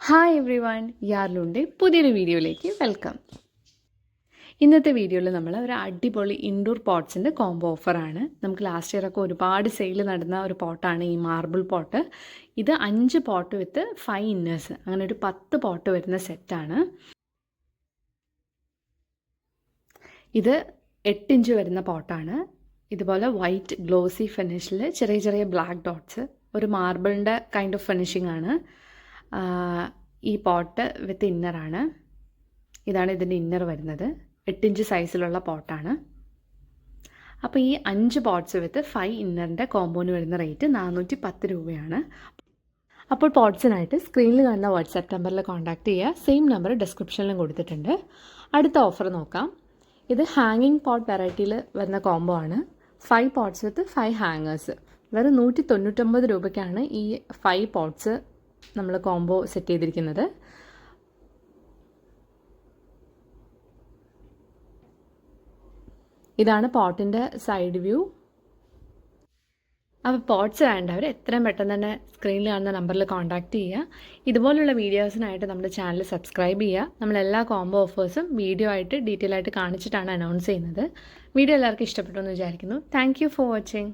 Hi every one, യാർലുൻ്റെ പുതിയൊരു വീഡിയോയിലേക്ക് welcome. ഇന്നത്തെ വീഡിയോയിൽ നമ്മൾ ഒരു അടിപൊളി ഇൻഡോർ പോട്ട്സിൻ്റെ കോംബോ ഓഫറാണ്. നമുക്ക് ലാസ്റ്റ് ഇയറൊക്കെ ഒരുപാട് സെയിൽ നടന്ന ഒരു പോട്ടാണ് ഈ മാർബിൾ പോട്ട്. ഇത് 5 പോട്ട് വിത്ത് 5 ഇന്നേഴ്സ്, അങ്ങനെ ഒരു 10 പോട്ട് വരുന്ന സെറ്റാണ്. ഇത് 8 ഇഞ്ച് വരുന്ന പോട്ടാണ്. ഇതുപോലെ വൈറ്റ് ഗ്ലോസി ഫിനിഷിൽ ചെറിയ ചെറിയ ബ്ലാക്ക് ഡോട്ട്സ്, ഒരു മാർബിളിൻ്റെ കൈൻഡ് ഓഫ് ഫിനിഷിംഗ് ആണ്. ഈ പോട്ട് വിത്ത് ഇന്നറാണ്. ഇതാണ് ഇതിൻ്റെ ഇന്നർ വരുന്നത്. 8 ഇഞ്ച് സൈസിലുള്ള പോട്ടാണ്. അപ്പോൾ ഈ 5 പോട്ട്സ് വിത്ത് 5 ഇന്നറിൻ്റെ കോമ്പോന് വരുന്ന റേറ്റ് 410 രൂപയാണ്. അപ്പോൾ പോട്ട്സിനായിട്ട് സ്ക്രീനിൽ കാണുന്ന വാട്സാപ്പ് നമ്പറിൽ കോൺടാക്റ്റ് ചെയ്യുക. സെയിം നമ്പർ ഡിസ്ക്രിപ്ഷനിലും കൊടുത്തിട്ടുണ്ട്. അടുത്ത ഓഫർ നോക്കാം. ഇത് ഹാങ്ങിങ് പോട്ട് വെറൈറ്റിയിൽ വരുന്ന കോംബോ ആണ്. 5 പോട്ട്സ് വിത്ത് 5 ഹാങ്ങേഴ്സ്. വെറും 199 രൂപയ്ക്കാണ് ഈ 5 പോട്ട്സ് നമ്മൾ കോംബോ സെറ്റ് ചെയ്തിരിക്കുന്നത്. ഇതാണ് പോട്ടിൻ്റെ സൈഡ് വ്യൂ. അപ്പോൾ പോട്ട്സ് വേണ്ടവർ എത്രയും പെട്ടെന്ന് തന്നെ സ്ക്രീനിൽ കാണുന്ന നമ്പറിൽ കോൺടാക്റ്റ് ചെയ്യുക. ഇതുപോലുള്ള വീഡിയോസിനായിട്ട് നമ്മുടെ ചാനൽ സബ്സ്ക്രൈബ് ചെയ്യുക. നമ്മളെല്ലാ കോംബോ ഓഫേഴ്സും വീഡിയോ ആയിട്ട് ഡീറ്റെയിൽ ആയിട്ട് കാണിച്ചിട്ടാണ് അനൗൺസ് ചെയ്യുന്നത്. വീഡിയോ എല്ലാവർക്കും ഇഷ്ടപ്പെട്ടു എന്ന് വിചാരിക്കുന്നു. Thank you for watching.